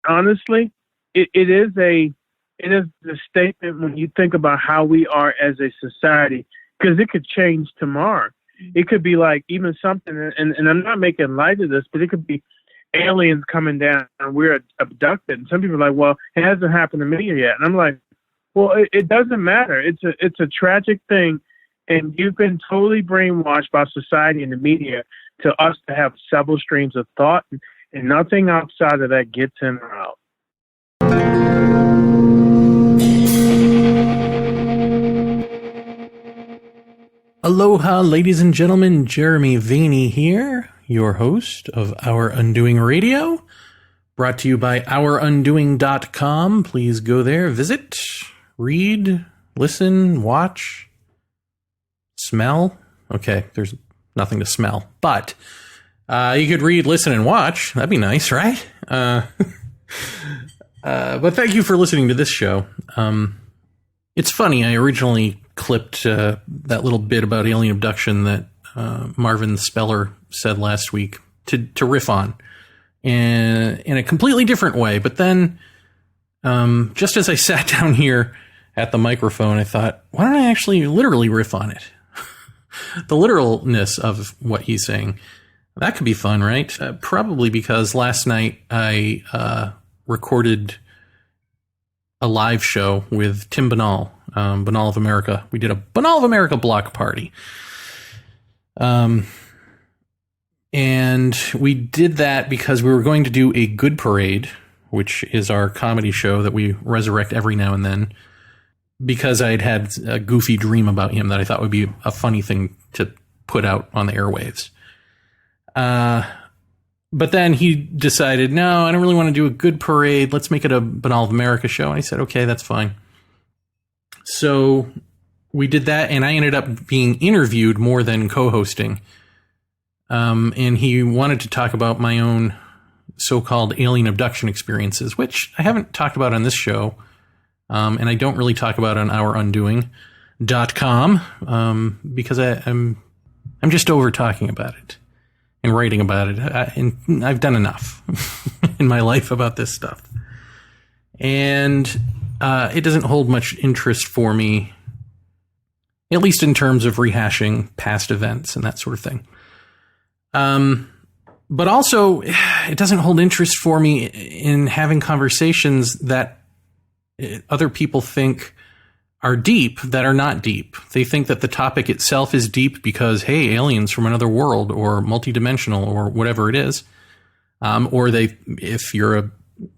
honestly, it is a statement when you think about how we are as a society, because it could change tomorrow. It could be like even something, and I'm not making light of this, but it could be aliens coming down and we're abducted. And some people are like, well, it hasn't happened to me yet. And I'm like, well, it doesn't matter. It's a tragic thing. And you've been totally brainwashed by society and the media to us to have several streams of thought, and nothing outside of that gets in or out. Aloha, ladies and gentlemen. Jeremy Vaeni here, your host of Our Undoing Radio, brought to you by OurUndoing.com. Please go there, visit, read, listen, watch, smell. Okay, there's nothing to smell, but you could read, listen, and watch. That'd be nice, right? But thank you for listening to this show. It's funny, I originally clipped that little bit about alien abduction that Marvin Speller said last week to riff on in a completely different way. But then just as I sat down here at the microphone, I thought, why don't I actually literally riff on it? The literalness of what he's saying. That could be fun, right? Probably because last night I recorded a live show with Tim Banal, Banal of America. We did a Banal of America block party. And we did that because we were going to do a Good Parade, which is our comedy show that we resurrect every now and then, because I'd had a goofy dream about him that I thought would be a funny thing to put out on the airwaves. But then he decided, no, I don't really want to do a Good Parade. Let's make it a Banal of America show. And I said, okay, that's fine. So we did that, and I ended up being interviewed more than co-hosting. And he wanted to talk about my own so-called alien abduction experiences, which I haven't talked about on this show. And I don't really talk about on OurUndoing.com, because I'm just over talking about it and writing about it. And I've done enough in my life about this stuff. And it doesn't hold much interest for me, at least in terms of rehashing past events and that sort of thing. But also, it doesn't hold interest for me in having conversations that other people think are deep that are not deep. They think that the topic itself is deep because, hey, aliens from another world or multidimensional or whatever it is. Or if you're a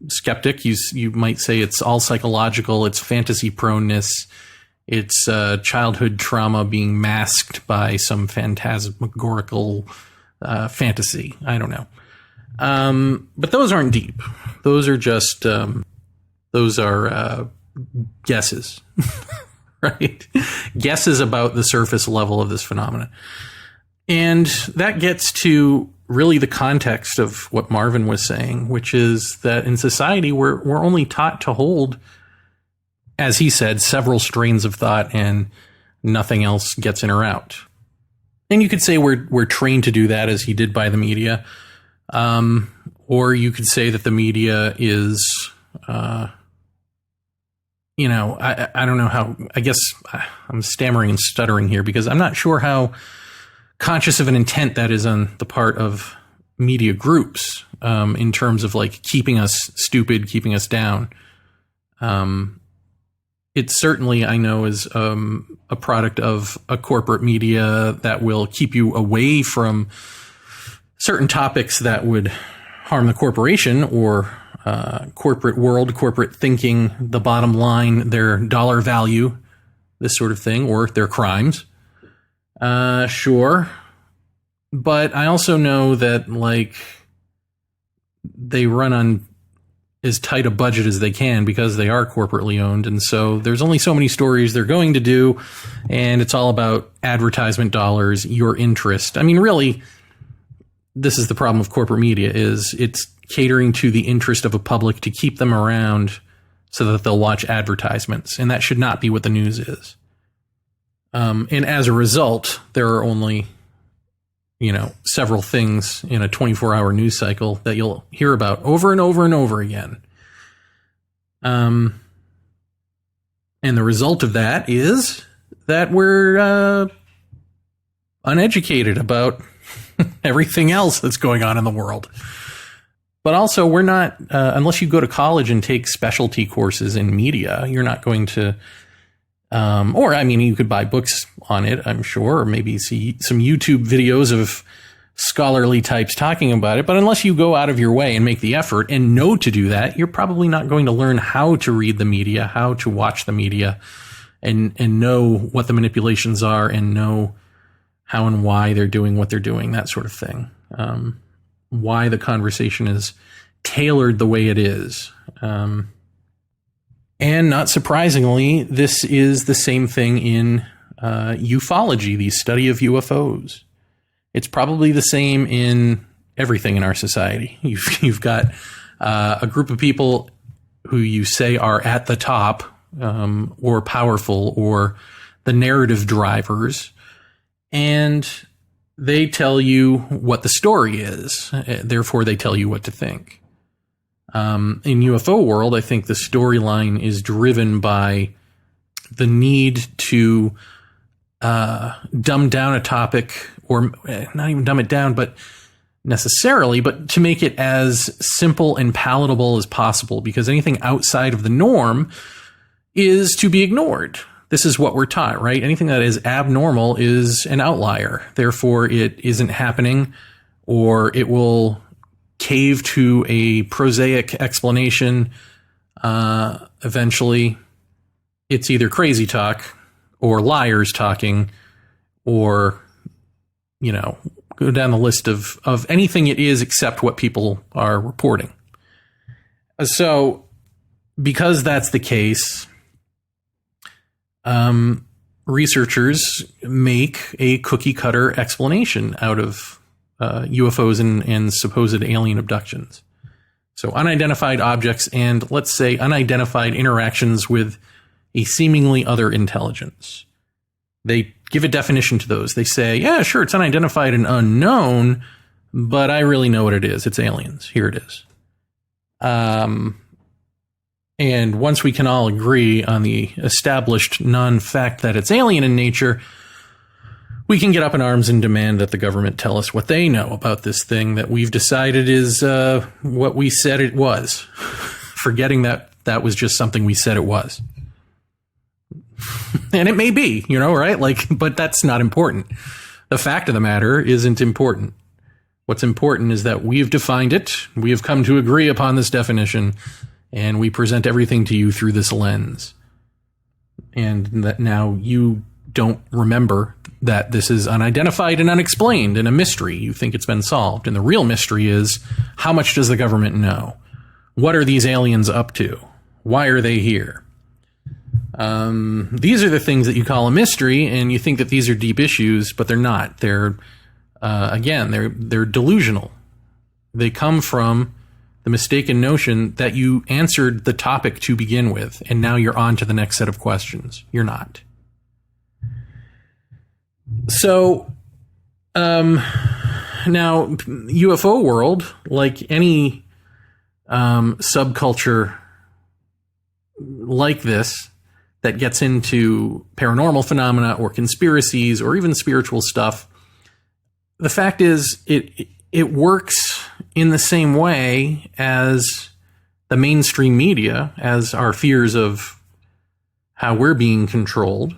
skeptic, you might say it's all psychological, it's fantasy proneness, it's childhood trauma being masked by some phantasmagorical fantasy. I don't know. But those aren't deep. Those are just... Those are guesses, right? Guesses about the surface level of this phenomenon. And that gets to really the context of what Marvin was saying, which is that in society, we're only taught to hold, as he said, several strains of thought, and nothing else gets in or out. And you could say we're trained to do that, as he did by the media. Or you could say that the media is... I don't know how, I guess I'm stammering and stuttering here because I'm not sure how conscious of an intent that is on the part of media groups, in terms of like keeping us stupid, keeping us down. It certainly, I know, is a product of a corporate media that will keep you away from certain topics that would harm the corporation or corporate world, corporate thinking, the bottom line, their dollar value, this sort of thing, or their crimes. Sure. But I also know that, like, they run on as tight a budget as they can because they are corporately owned. And so there's only so many stories they're going to do. And it's all about advertisement dollars, your interest. I mean, really, this is the problem with corporate media, is it's catering to the interest of a public to keep them around so that they'll watch advertisements. And that should not be what the news is. And as a result, there are only, several things in a 24-hour news cycle that you'll hear about over and over and over again. And the result of that is that we're uneducated about everything else that's going on in the world. But also, we're not, unless you go to college and take specialty courses in media, you're not going to, or I mean, you could buy books on it, I'm sure, or maybe see some YouTube videos of scholarly types talking about it. But unless you go out of your way and make the effort and know to do that, you're probably not going to learn how to read the media, how to watch the media, and know what the manipulations are and know how and why they're doing what they're doing, that sort of thing. Why the conversation is tailored the way it is. And not surprisingly, this is the same thing in ufology, the study of UFOs. It's probably the same in everything in our society. You've got a group of people who you say are at the top or powerful or the narrative drivers, and they tell you what the story is. Therefore, they tell you what to think. In UFO world, I think the storyline is driven by the need to dumb down a topic, or not even dumb it down, but to make it as simple and palatable as possible, because anything outside of the norm is to be ignored. This is what we're taught, right? Anything that is abnormal is an outlier. Therefore, it isn't happening, or it will cave to a prosaic explanation. Eventually, it's either crazy talk or liars talking, or, go down the list of anything it is except what people are reporting. So, because that's the case, researchers make a cookie cutter explanation out of UFOs and supposed alien abductions. So unidentified objects and, let's say, unidentified interactions with a seemingly other intelligence. They give a definition to those. They say, yeah, sure, it's unidentified and unknown, but I really know what it is. It's aliens. Here it is. And once we can all agree on the established non-fact that it's alien in nature, we can get up in arms and demand that the government tell us what they know about this thing that we've decided is what we said it was, forgetting that that was just something we said it was. And it may be, right? But that's not important. The fact of the matter isn't important. What's important is that we've defined it, we have come to agree upon this definition, and we present everything to you through this lens. And that now you don't remember that this is unidentified and unexplained and a mystery. You think it's been solved. And the real mystery is, how much does the government know? What are these aliens up to? Why are they here? These are the things that you call a mystery, and you think that these are deep issues, but they're not. They're delusional. They come from the mistaken notion that you answered the topic to begin with, and now you're on to the next set of questions. You're not. So, now, UFO world, like any subculture like this that gets into paranormal phenomena or conspiracies or even spiritual stuff, the fact is it works in the same way as the mainstream media, as our fears of how we're being controlled,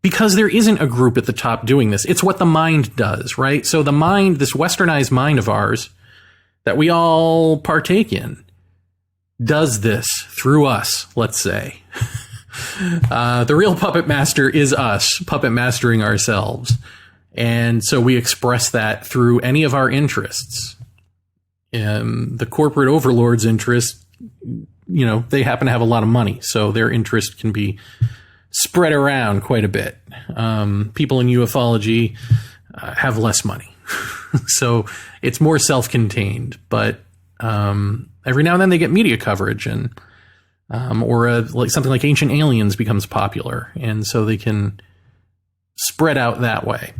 because there isn't a group at the top doing this. It's what the mind does, right? So the mind, this westernized mind of ours that we all partake in, does this through us, let's say. The real puppet master is us, puppet mastering ourselves. And so we express that through any of our interests. The corporate overlords' interest, they happen to have a lot of money, so their interest can be spread around quite a bit. People in ufology have less money, so it's more self-contained. But every now and then they get media coverage, and or something like Ancient Aliens becomes popular, and so they can spread out that way.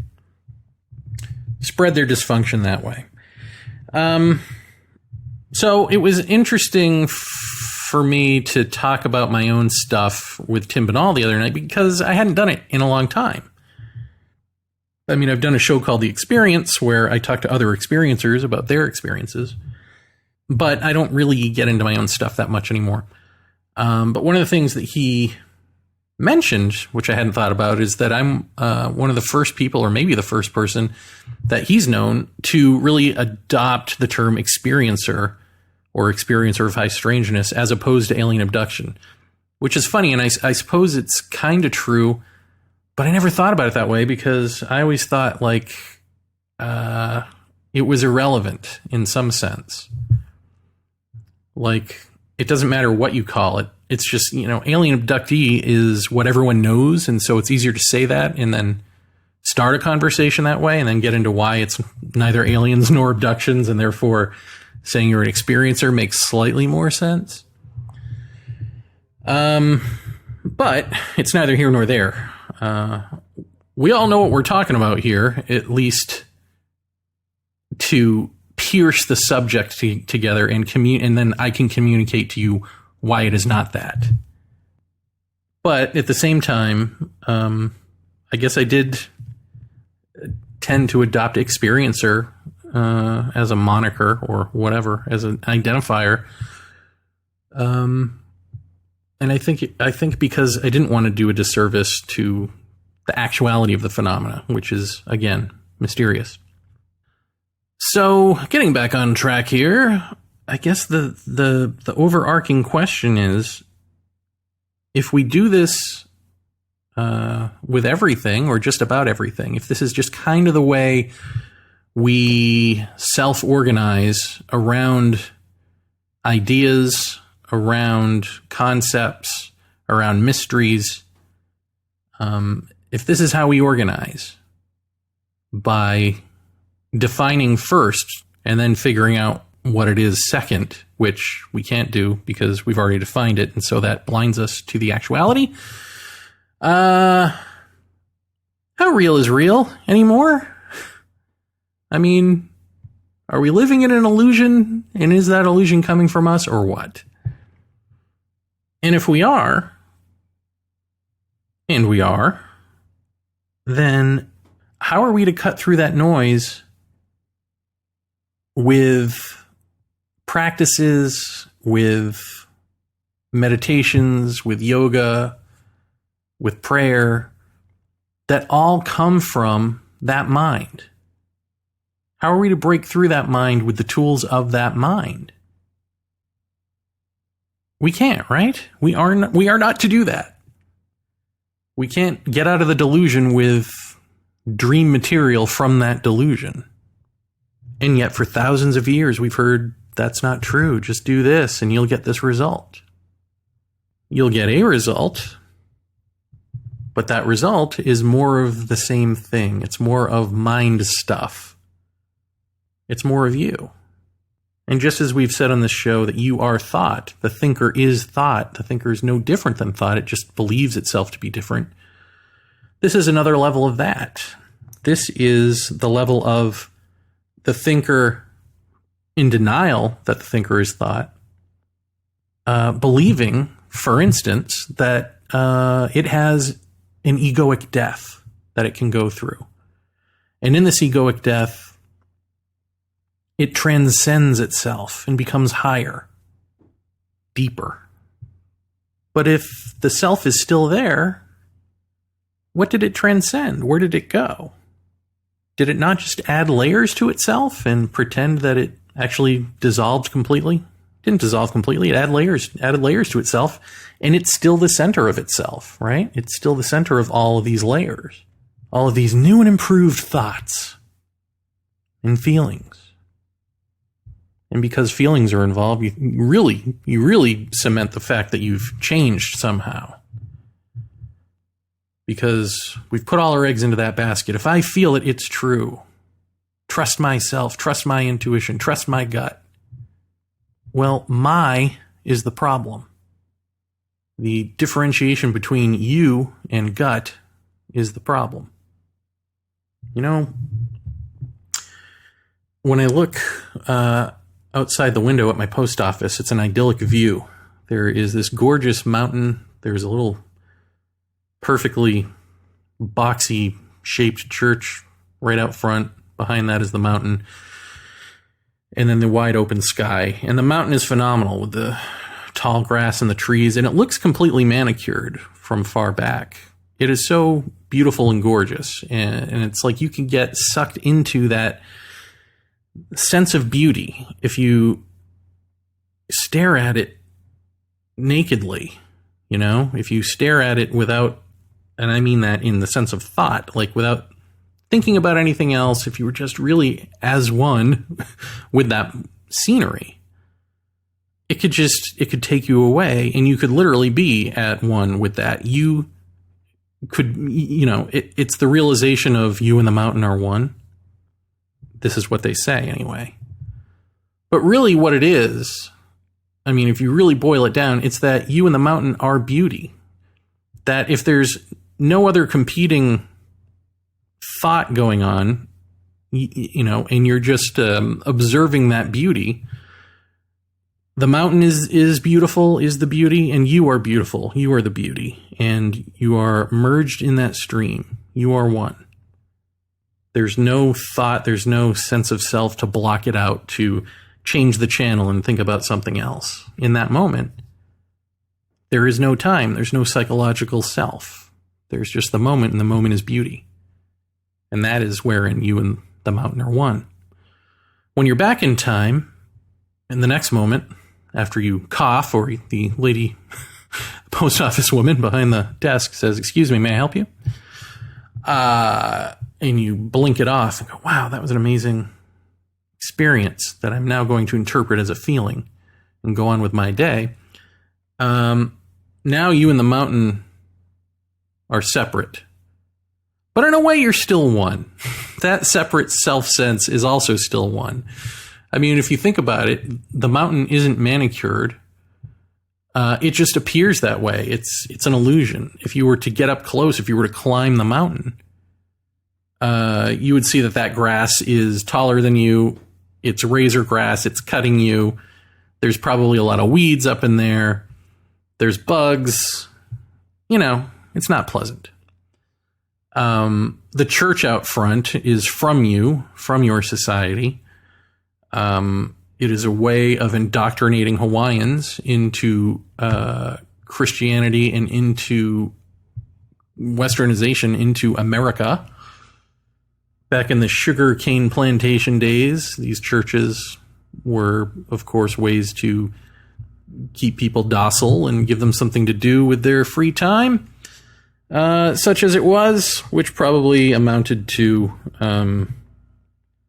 Spread their dysfunction that way. So So it was interesting for me to talk about my own stuff with Tim Binnall the other night because I hadn't done it in a long time. I mean, I've done a show called The Experience where I talk to other experiencers about their experiences, but I don't really get into my own stuff that much anymore. But one of the things that he mentioned, which I hadn't thought about, is that I'm one of the first people, or maybe the first person that he's known to really adopt the term experiencer or experiencer of high strangeness as opposed to alien abduction, which is funny. And I suppose it's kind of true, but I never thought about it that way because I always thought like it was irrelevant in some sense. Like, it doesn't matter what you call it. It's just, alien abductee is what everyone knows. And so it's easier to say that and then start a conversation that way and then get into why it's neither aliens nor abductions. And therefore saying you're an experiencer makes slightly more sense. But it's neither here nor there. We all know what we're talking about here, at least to pierce the subject together and then I can communicate to you why it is not that. But at the same time, I guess I did tend to adopt experiencer as a moniker or whatever, as an identifier. And I think because I didn't want to do a disservice to the actuality of the phenomena, which is, again, mysterious. So, getting back on track here, I guess the overarching question is, if we do this with everything, or just about everything, if this is just kind of the way we self-organize around ideas, around concepts, around mysteries, if this is how we organize, by defining first and then figuring out what it is second, which we can't do because we've already defined it, and so that blinds us to the actuality. How real is real anymore? I mean, are we living in an illusion, and is that illusion coming from us, or what? And if we are, and we are, then how are we to cut through that noise with practices, with meditations, with yoga, with prayer, that all come from that mind? How are we to break through that mind with the tools of that mind? We can't, right? We are not to do that. We can't get out of the delusion with dream material from that delusion. And yet for thousands of years, we've heard that's not true. Just do this and you'll get this result. You'll get a result, but that result is more of the same thing. It's more of mind stuff. It's more of you. And just as we've said on this show that you are thought, the thinker is thought, the thinker is no different than thought, it just believes itself to be different. This is another level of that. This is the level of the thinker in denial that the thinker is thought, believing, for instance, that it has an egoic death that it can go through. And in this egoic death, it transcends itself and becomes higher, deeper. But if the self is still there, what did it transcend? Where did it go? Did it not just add layers to itself and pretend that it actually dissolved completely? It didn't dissolve completely. It added layers to itself, and it's still the center of itself, right? It's still the center of all of these layers, all of these new and improved thoughts and feelings. And because feelings are involved, you really cement the fact that you've changed somehow. Because we've put all our eggs into that basket. If I feel it, it's true. Trust myself, trust my intuition, trust my gut. Well, my is the problem. The differentiation between you and gut is the problem. You know, when I look outside the window at my post office. It's an idyllic view. There is this gorgeous mountain. There's a little perfectly boxy shaped church right out front. Behind that is the mountain. And then the wide open sky. And the mountain is phenomenal with the tall grass and the trees. And it looks completely manicured from far back. It is so beautiful and gorgeous. And it's like you can get sucked into that sense of beauty if you stare at it nakedly. You know, if you stare at it without, and I mean that in the sense of thought, like without thinking about anything else, if you were just really as one with that scenery, it could take you away, and you could literally be at one with that. You could, you know, it's the realization of you and the mountain are one. This is what they say anyway. But really what it is, I mean, if you really boil it down, it's that you and the mountain are beauty. That if there's no other competing thought going on, you know, and you're just observing that beauty, the mountain is beautiful, is the beauty, and you are beautiful. You are the beauty, and you are merged in that stream. You are one. There's no thought, there's no sense of self to block it out, to change the channel and think about something else. In that moment, there is no time, there's no psychological self. There's just the moment, and the moment is beauty. And that is wherein you and the mountain are one. When you're back in time, in the next moment, after you cough, or the lady, post office woman behind the desk says, "Excuse me, may I help you?" And you blink it off and go, "Wow, that was an amazing experience that I'm now going to interpret as a feeling," and go on with my day. Now you and the mountain are separate. But in a way, you're still one. That separate self-sense is also still one. I mean, if you think about it, the mountain isn't manicured. It just appears that way. It's an illusion. If you were to get up close, if you were to climb the mountain, you would see that grass is taller than you. It's razor grass. It's cutting you. There's probably a lot of weeds up in there. There's bugs. You know, it's not pleasant. The church out front is from you, from your society. It is a way of indoctrinating Hawaiians into Christianity and into Westernization, into America. Back in the sugar cane plantation days, these churches were, of course, ways to keep people docile and give them something to do with their free time. Such as it was, which probably amounted to,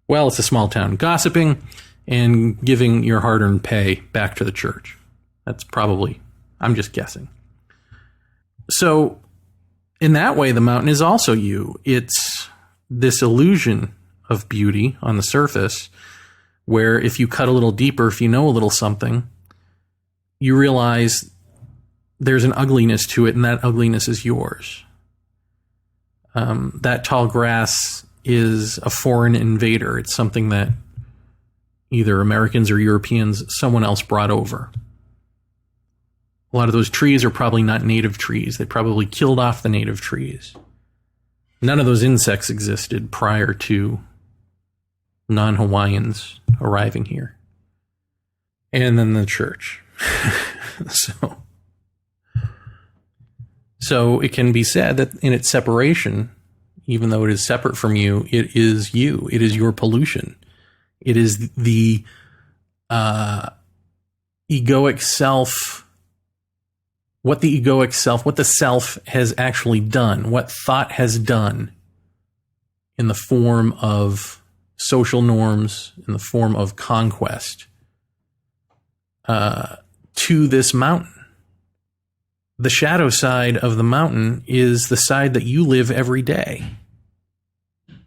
well, it's a small town, gossiping and giving your hard-earned pay back to the church. That's probably, I'm just guessing. So, in that way, the mountain is also you. It's this illusion of beauty on the surface, where if you cut a little deeper, if you know a little something, you realize there's an ugliness to it, and that ugliness is yours. That tall grass is a foreign invader. It's something that either Americans or Europeans, someone else brought over. A lot of those trees are probably not native trees. They probably killed off the native trees. None of those insects existed prior to non-Hawaiians arriving here. And then the church. So it can be said that in its separation, even though it is separate from you, it is you. It is your pollution. It is the egoic self, what the self has actually done, what thought has done in the form of social norms, in the form of conquest, to this mountain. The shadow side of the mountain is the side that you live every day.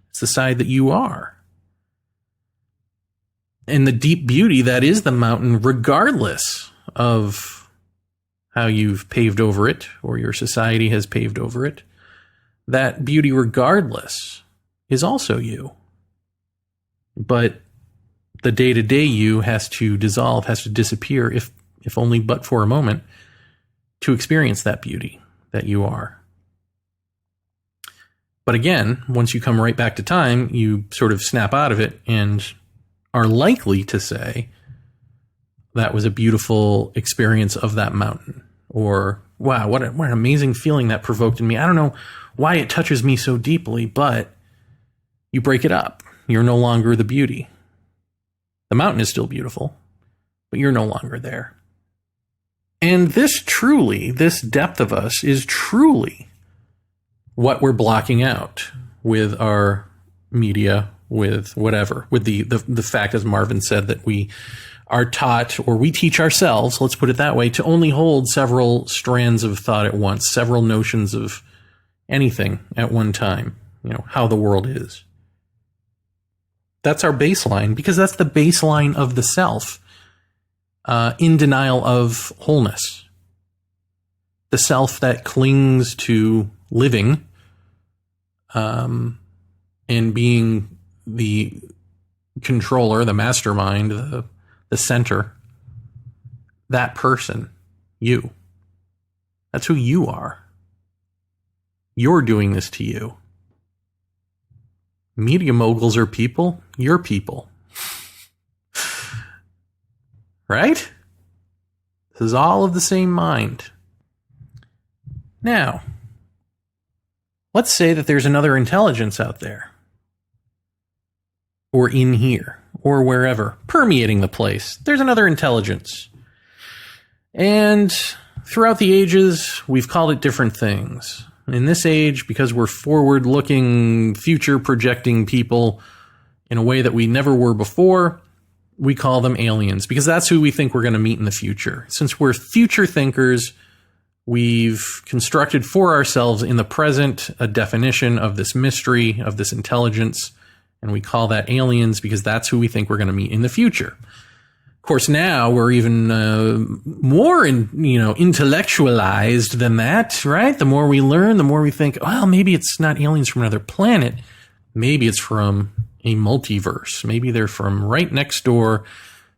It's the side that you are. And the deep beauty that is the mountain, regardless of how you've paved over it or your society has paved over it, that beauty regardless is also you. But the day-to-day you has to dissolve, has to disappear, if only but for a moment, to experience that beauty that you are. But again, once you come right back to time, you sort of snap out of it and are likely to say, that was a beautiful experience of that mountain. Or, wow, what an amazing feeling that provoked in me. I don't know why it touches me so deeply, but you break it up. You're no longer the beauty. The mountain is still beautiful, but you're no longer there. And this depth of us is truly what we're blocking out with our media, with whatever, with the fact, as Marvin said, that we are taught, or we teach ourselves, let's put it that way, to only hold several strands of thought at once, several notions of anything at one time, how the world is. That's our baseline, because that's the baseline of the self, in denial of wholeness. The self that clings to living, and being the controller, the mastermind, the center, that person, you. That's who you are. You're doing this to you. Media moguls are people. You're people. Right? This is all of the same mind. Now, let's say that there's another intelligence out there, or in here, or wherever, permeating the place. There's another intelligence. And throughout the ages, we've called it different things. In this age, because we're forward-looking, future-projecting people in a way that we never were before, we call them aliens, because that's who we think we're going to meet in the future. Since we're future thinkers, we've constructed for ourselves in the present a definition of this mystery, of this intelligence, and we call that aliens because that's who we think we're going to meet in the future. Of course, now we're even more intellectualized than that, right? The more we learn, the more we think, well, maybe it's not aliens from another planet. Maybe it's from a multiverse. Maybe they're from right next door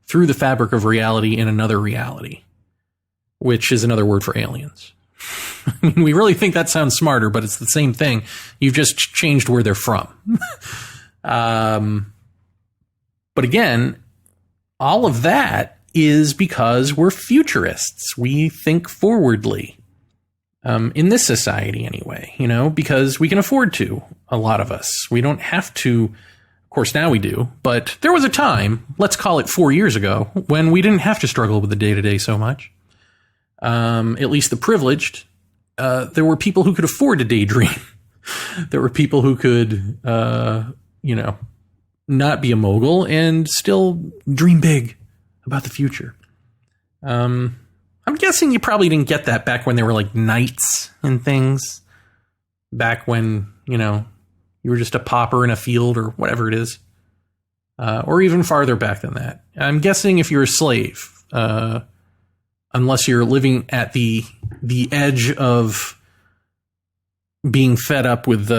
through the fabric of reality in another reality, which is another word for aliens. I mean, we really think that sounds smarter, but it's the same thing. You've just changed where they're from. But again, all of that is because we're futurists. We think forwardly, in this society anyway, because we can afford to, a lot of us. We don't have to, of course now we do, but there was a time, let's call it 4 years ago, when we didn't have to struggle with the day-to-day so much. At least the privileged. There were people who could afford to daydream. There were people who could, not be a mogul and still dream big about the future. I'm guessing you probably didn't get that back when there were like knights and things. Back when, you were just a pauper in a field or whatever it is. Or even farther back than that. I'm guessing if you're a slave, unless you're living at the edge of being fed up with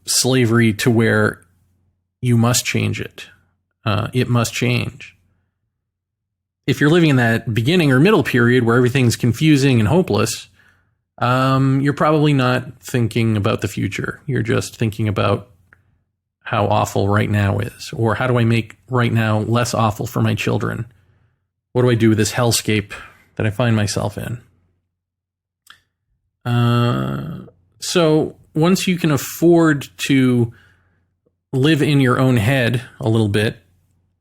slavery to where you must change it. It must change. If you're living in that beginning or middle period where everything's confusing and hopeless, you're probably not thinking about the future. You're just thinking about how awful right now is, or how do I make right now less awful for my children? What do I do with this hellscape that I find myself in? So once you can afford to live in your own head a little bit,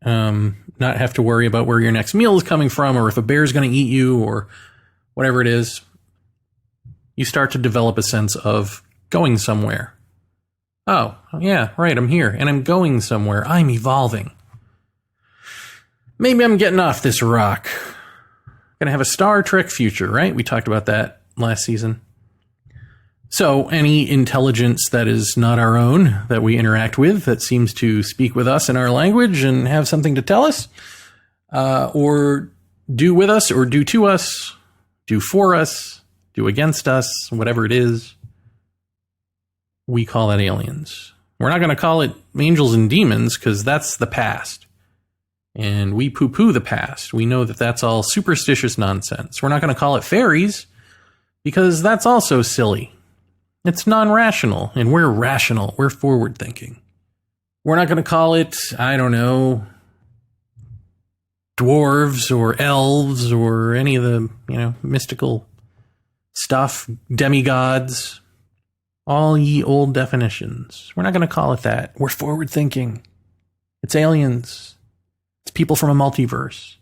not have to worry about where your next meal is coming from, or if a bear's going to eat you, or whatever it is, you start to develop a sense of going somewhere. Oh, yeah, right, I'm here, and I'm going somewhere. I'm evolving. Maybe I'm getting off this rock. Going to have a Star Trek future, right? We talked about that last season. So any intelligence that is not our own, that we interact with, that seems to speak with us in our language and have something to tell us, or do with us, or do to us, do for us, do against us, whatever it is, we call that aliens. We're not going to call it angels and demons because that's the past. And we poo-poo the past. We know that that's all superstitious nonsense. We're not going to call it fairies because that's also silly. It's non-rational, and we're rational. We're forward-thinking. We're not going to call it, I don't know, dwarves or elves or any of the, mystical stuff, demigods, all ye old definitions. We're not going to call it that. We're forward-thinking. It's aliens. It's people from a multiverse.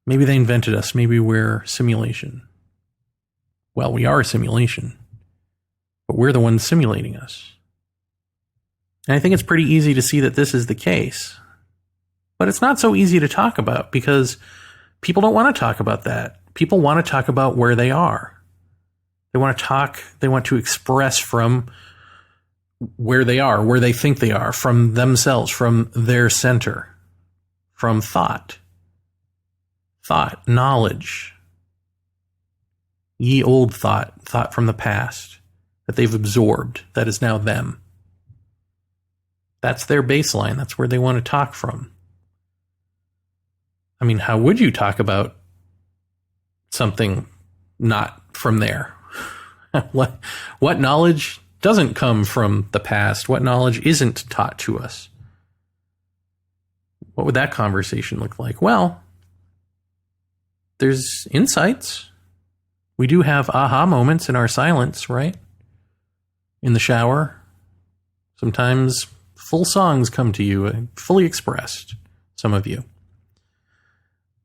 Maybe they invented us. Maybe we're simulation. Well, we are a simulation, but we're the ones simulating us. And I think it's pretty easy to see that this is the case. But it's not so easy to talk about because people don't want to talk about that. People want to talk about where they are. They want to express from where they are, where they think they are, from themselves, from their center. From thought, knowledge, ye old thought from the past that they've absorbed, that is now them. That's their baseline. That's where they want to talk from. I mean, how would you talk about something not from there? What knowledge doesn't come from the past? What knowledge isn't taught to us? What would that conversation look like? Well, there's insights. We do have aha moments in our silence, right? In the shower. Sometimes full songs come to you, fully expressed, some of you.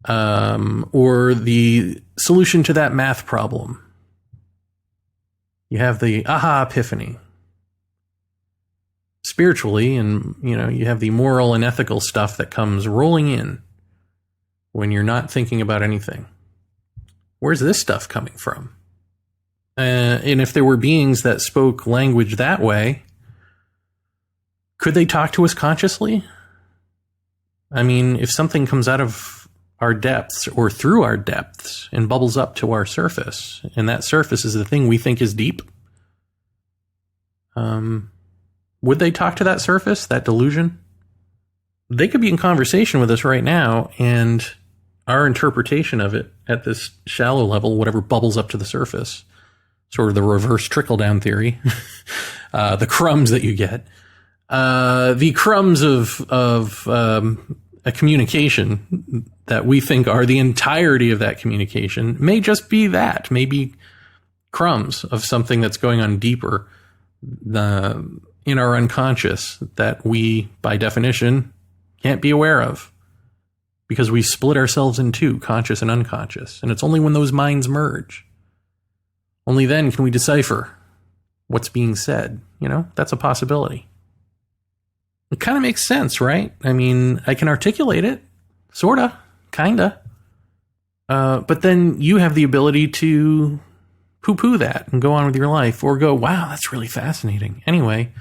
Or the solution to that math problem. You have the aha epiphany. Spiritually, and you have the moral and ethical stuff that comes rolling in when you're not thinking about anything. Where's this stuff coming from? And if there were beings that spoke language that way, could they talk to us consciously? I mean, if something comes out of our depths or through our depths and bubbles up to our surface, and that surface is the thing we think is deep, would they talk to that surface, that delusion? They could be in conversation with us right now, and our interpretation of it at this shallow level, whatever bubbles up to the surface, sort of the reverse trickle-down theory, the crumbs that you get, the crumbs of a communication that we think are the entirety of that communication may just be that, maybe crumbs of something that's going on deeper in our unconscious that we, by definition, can't be aware of because we split ourselves in two, conscious and unconscious. And it's only when those minds merge, only then can we decipher what's being said. That's a possibility. It kind of makes sense, right? I mean, I can articulate it, sorta, kinda. But then you have the ability to poo-poo that and go on with your life, or go, wow, that's really fascinating. Anyway,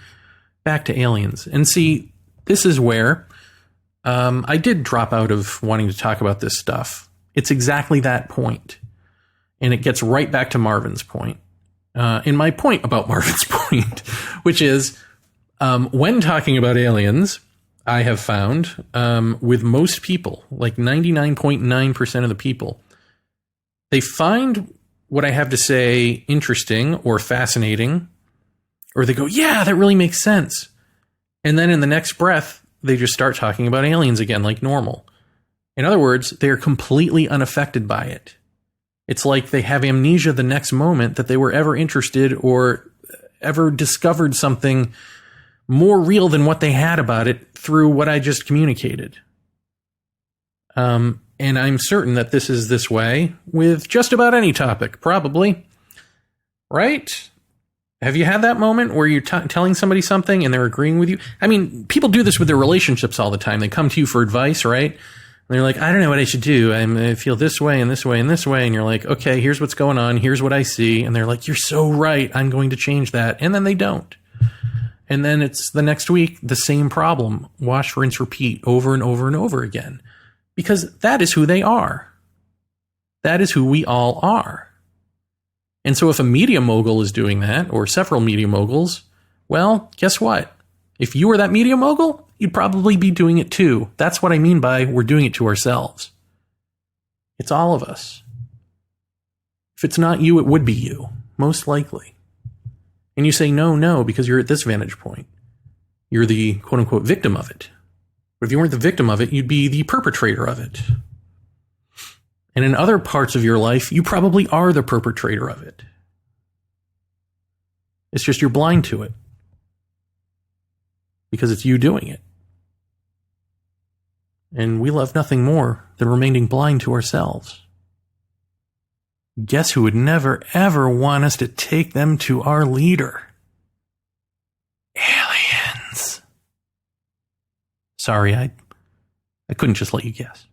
back to aliens. And see, this is where I did drop out of wanting to talk about this stuff. It's exactly that point. And it gets right back to Marvin's point. And my point about Marvin's point, which is, when talking about aliens, I have found, with most people, like 99.9% of the people, they find what I have to say interesting or fascinating, or they go, yeah, that really makes sense. And then in the next breath, they just start talking about aliens again like normal. In other words, they are completely unaffected by it. It's like they have amnesia the next moment that they were ever interested or ever discovered something more real than what they had about it through what I just communicated. And I'm certain that this is this way with just about any topic, probably. Right? Have you had that moment where you're telling somebody something and they're agreeing with you? I mean, people do this with their relationships all the time. They come to you for advice, right? And they're like, I don't know what I should do. I feel this way and this way and this way. And you're like, okay, here's what's going on. Here's what I see. And they're like, you're so right. I'm going to change that. And then they don't. And then it's the next week, the same problem. Wash, rinse, repeat over and over and over again. Because that is who they are. That is who we all are. And so if a media mogul is doing that, or several media moguls, well, guess what? If you were that media mogul, you'd probably be doing it too. That's what I mean by we're doing it to ourselves. It's all of us. If it's not you, it would be you, most likely. And you say no, because you're at this vantage point. You're the quote-unquote victim of it. But if you weren't the victim of it, you'd be the perpetrator of it. And in other parts of your life, you probably are the perpetrator of it. It's just you're blind to it. Because it's you doing it. And we love nothing more than remaining blind to ourselves. Guess who would never, ever want us to take them to our leader? Aliens. Sorry, I couldn't just let you guess.